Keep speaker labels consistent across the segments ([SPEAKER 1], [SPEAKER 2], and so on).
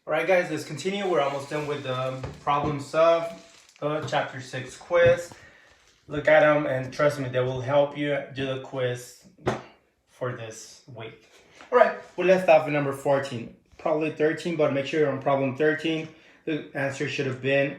[SPEAKER 1] Alright guys, let's continue. We're almost done with the problems of the chapter 6 quiz. Look at them and trust me, they will help you do the quiz for this week. Alright, we left off at number 14. Probably 13, but make sure you're on problem 13. The answer should have been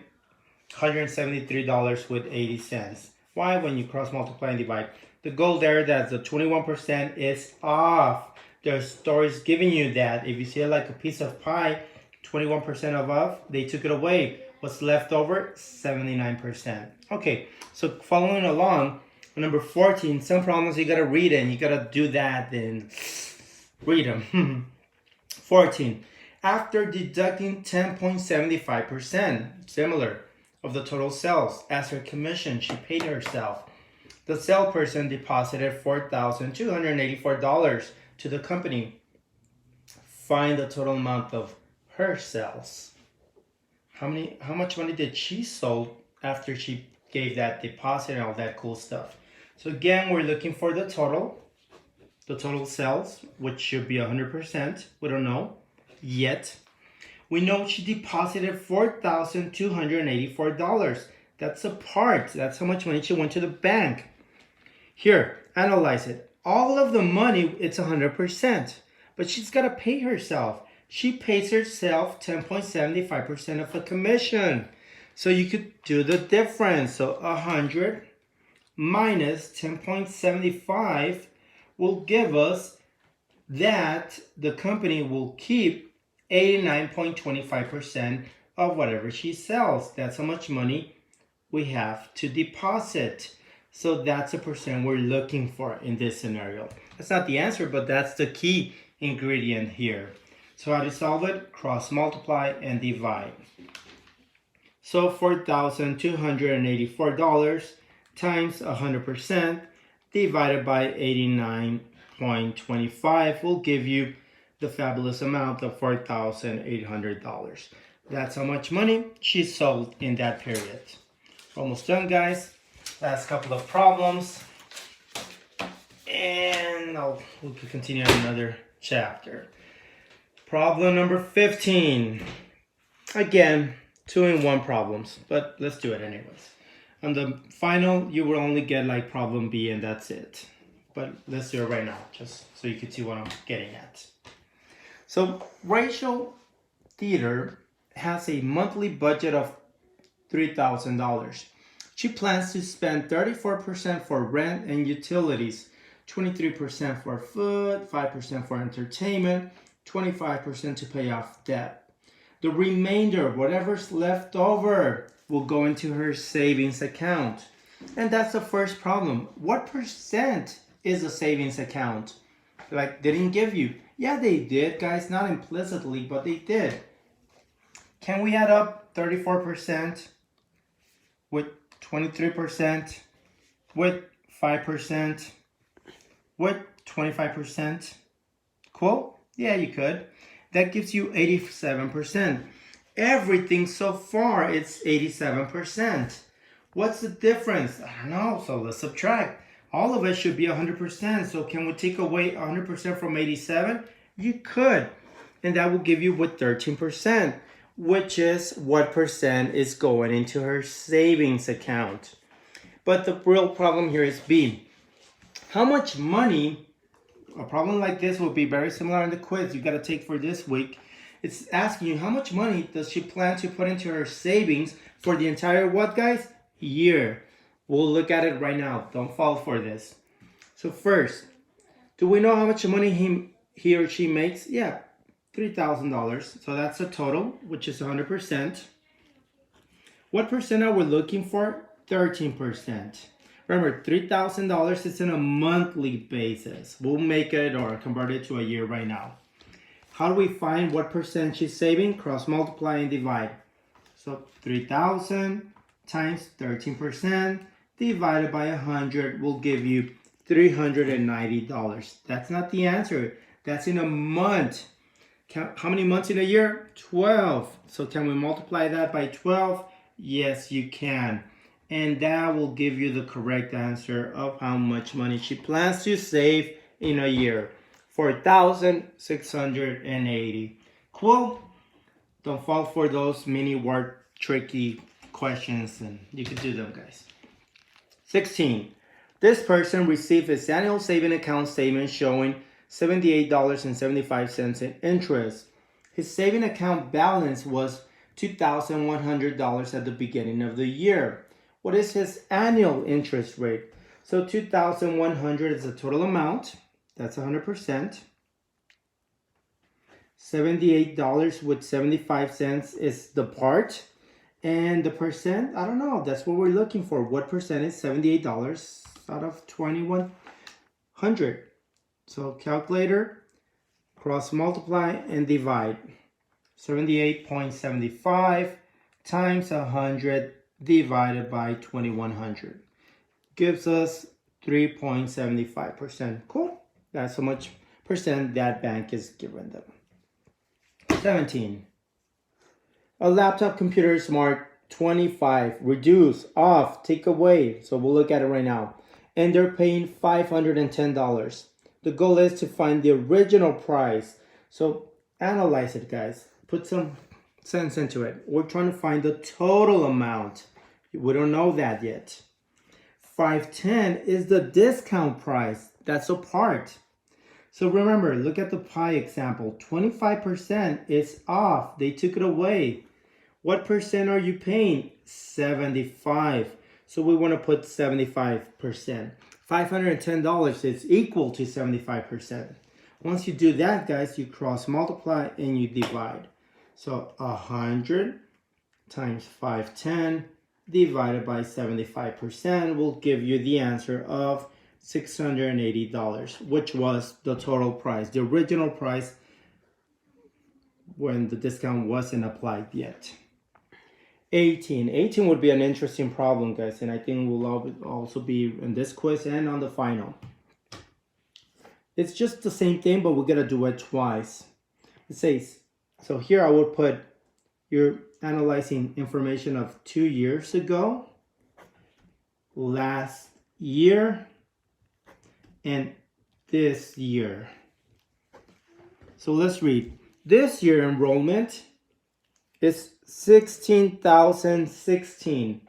[SPEAKER 1] $173.80. Why? When you cross multiply and divide. The goal there, that's the 21% is off. The story's giving you that. If you see it like a piece of pie, 21% of off, they took it away. What's left over? 79%. Okay, so following along, number 14, some problems you gotta read it and you gotta do that and read them. 14. After deducting 10.75%, similar, of the total sales, as her commission, she paid herself. The salesperson deposited $4,284 to the company. Find the total amount of her sales. How much money did she sold after she gave that deposit and all that cool stuff? So again, we're looking for the total sales, which should be 100%. We don't know yet. We know she deposited $4,284. That's a part. That's how much money she went to the bank. Here, analyze it. All of the money, it's 100%. But she's got to pay herself. She pays herself 10.75% of the commission. So you could do the difference. So 100 minus 10.75 will give us that the company will keep 89.25% of whatever she sells. That's how much money we have to deposit. So that's a percent we're looking for in this scenario. That's not the answer, but that's the key ingredient here. So how to solve it? Cross multiply and divide. So $4,284 times 100% divided by 89.25 will give you the fabulous amount of $4,800. That's how much money she sold in that period. Almost done, guys. Last couple of problems. And we can continue on another chapter. Problem number 15. Again, 2-in-1 problems, but let's do it anyways. On the final, you will only get like problem B and that's it. But let's do it right now, just so you can see what I'm getting at. So Rachel Theater has a monthly budget of $3,000. She plans to spend 34% for rent and utilities, 23% for food, 5% for entertainment, 25% to pay off debt. The remainder, whatever's left over, will go into her savings account. And that's the first problem. What percent is a savings account? Like, they didn't give you. Yeah, they did, guys. Not implicitly, but they did. Can we add up 34% with 23%, with 5%, with 25%? Cool? Yeah, you could. That gives you 87%. Everything so far, it's 87%. What's the difference? I don't know, so let's subtract. All of it should be 100%. So can we take away 100% from 87? You could. And that will give you what, 13%, which is what percent is going into her savings account. But the real problem here is B. How much money, a problem like this will be very similar in the quiz you got to take for this week. It's asking you how much money does she plan to put into her savings for the entire what, guys? Year. We'll look at it right now. Don't fall for this. So first, do we know how much money he or she makes? Yeah, $3,000. So that's a total, which is 100%. What percent are we looking for? 13%. Remember, $3,000 is on a monthly basis. We'll make it or convert it to a year right now. How do we find what percent she's saving? Cross multiply and divide. So 3,000 times 13% divided by 100 will give you $390. That's not the answer. That's in a month. How many months in a year? 12. So can we multiply that by 12? Yes, you can. And that will give you the correct answer of how much money she plans to save in a year. 4,680. Cool. Don't fall for those mini word tricky questions, and you can do them, guys. 16. This person received his annual saving account statement showing $78.75 in interest. His saving account balance was $2,100 at the beginning of the year. What is his annual interest rate? So $2,100 is the total amount. That's 100%. $78 with 75 cents is the part. And the percent, I don't know. That's what we're looking for. What percent is $78 out of 2,100? So calculator, cross multiply and divide. 78.75 times 100 divided by 2,100 gives us 3.75%. Cool. That's how much percent that bank is giving them. 17. A laptop computer Smart 25, reduce, off, take away. So we'll look at it right now. And they're paying $510. The goal is to find the original price. So analyze it, guys. Put some sense into it. We're trying to find the total amount. We don't know that yet. $510 is the discount price. That's a part. So remember, look at the pie example. 25% is off. They took it away. What percent are you paying? 75. So we want to put 75%. $510 is equal to 75%. Once you do that, guys, you cross multiply and you divide. So 100 times 510 divided by 75% will give you the answer of $680, which was the total price, the original price when the discount wasn't applied yet. 18. 18 would be an interesting problem, guys, and I think will also be in this quiz and on the final. It's just the same thing, but we're going to do it twice. It says, so here I would put, you're analyzing information of 2 years ago, last year, and this year. So let's read. This year enrollment is 16,016.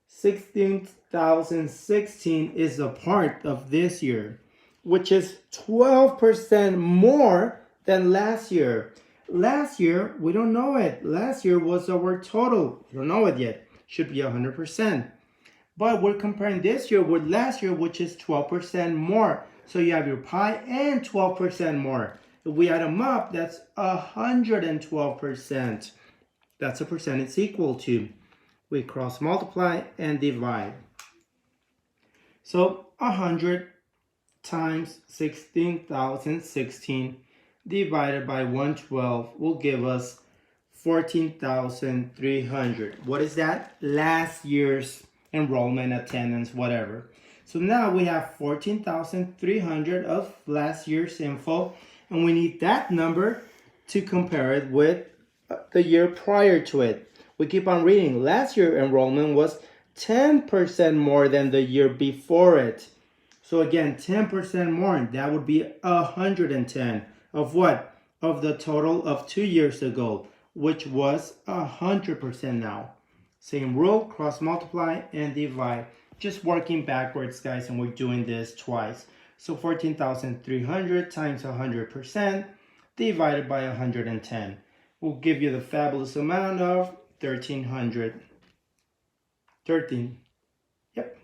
[SPEAKER 1] 16,016 is a part of this year, which is 12% more than last year. Last year, we don't know it. Last year was our total. We don't know it yet. Should be 100%. But we're comparing this year with last year, which is 12% more. So you have your pie and 12% more. If we add them up, that's 112%. That's a percent it's equal to. We cross multiply and divide. So 100 times 16,016 divided by 112 will give us 14,300. What is that? Last year's enrollment, attendance, whatever. So now we have 14,300 of last year's info, and we need that number to compare it with the year prior to it. We keep on reading. Last year enrollment was 10% more than the year before it. So again, 10% more, that would be 110 of what? Of the total of 2 years ago, which was 100% now. Same rule, cross multiply and divide. Just working backwards, guys, and we're doing this twice. So 14,300 times 100% divided by 110 will give you the fabulous amount of 1,300. 13. Yep.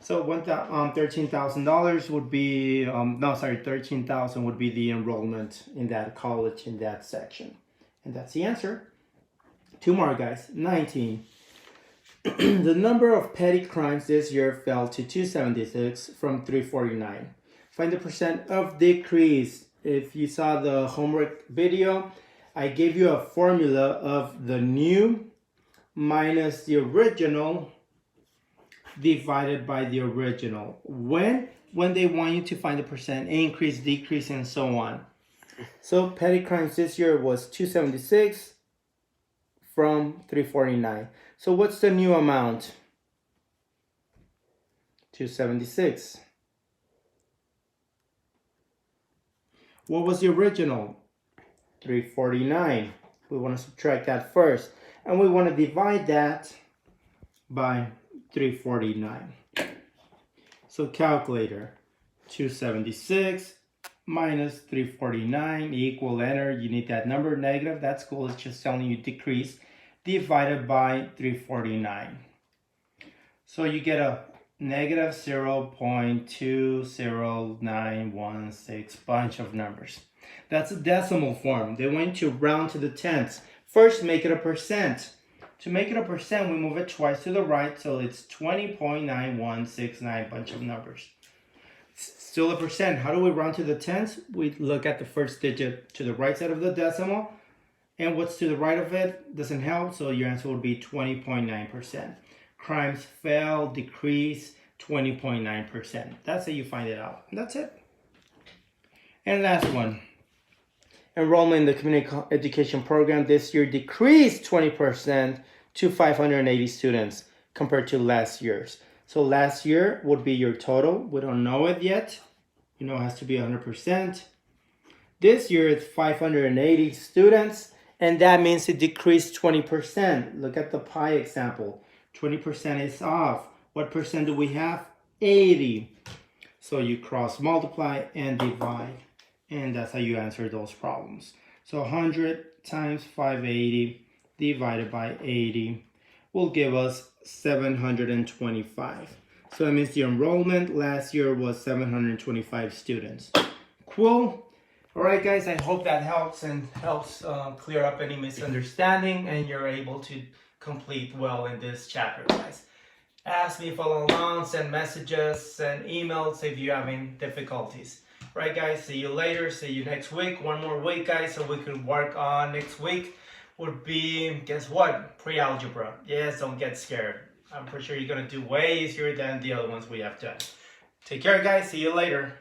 [SPEAKER 1] So $13,000 would be, $13,000 would be the enrollment in that college, in that section. And that's the answer. 2 more, guys. 19. The number of petty crimes this year fell to 276 from 349. Find the percent of decrease. If you saw the homework video, I gave you a formula of the new minus the original divided by the original. When they want you to find the percent increase, decrease, and so on. So petty crimes this year was 276 from 349. So what's the new amount? 276. What was the original? 349. We want to subtract that first. And we want to divide that by 349. So calculator, 276 minus 349 equal, enter. You need that number, negative. That's cool. It's just telling you decrease, divided by 349. So you get a negative 0.20916 bunch of numbers. That's a decimal form. They want you to round to the tenths. First, make it a percent. To make it a percent, we move it twice to the right, so it's 20.9169 bunch of numbers. Still a percent. How do we round to the tenths? We look at the first digit to the right side of the decimal, and what's to the right of it doesn't help, so your answer would be 20.9%. Crimes fell, decrease, 20.9%. That's how you find it out. That's it. And last one. Enrollment in the community education program this year decreased 20% to 580 students compared to last year's. So last year would be your total. We don't know it yet. You know it has to be 100%. This year it's 580 students, and that means it decreased 20%. Look at the pie example. 20% is off. What percent do we have? 80. So you cross multiply and divide. And that's how you answer those problems. So 100 times 580 divided by 80 will give us 725. So that means the enrollment last year was 725 students. Cool. All right, guys, I hope that helps clear up any misunderstanding and you're able to complete well in this chapter, guys. Ask me, follow along, send messages, send emails if you're having difficulties. Right, guys, see you later. See you next week. One more week, guys, so we can work on next week would be, guess what? Pre-algebra. Yes, don't get scared. I'm pretty sure you're going to do way easier than the other ones we have done. Take care, guys. See you later.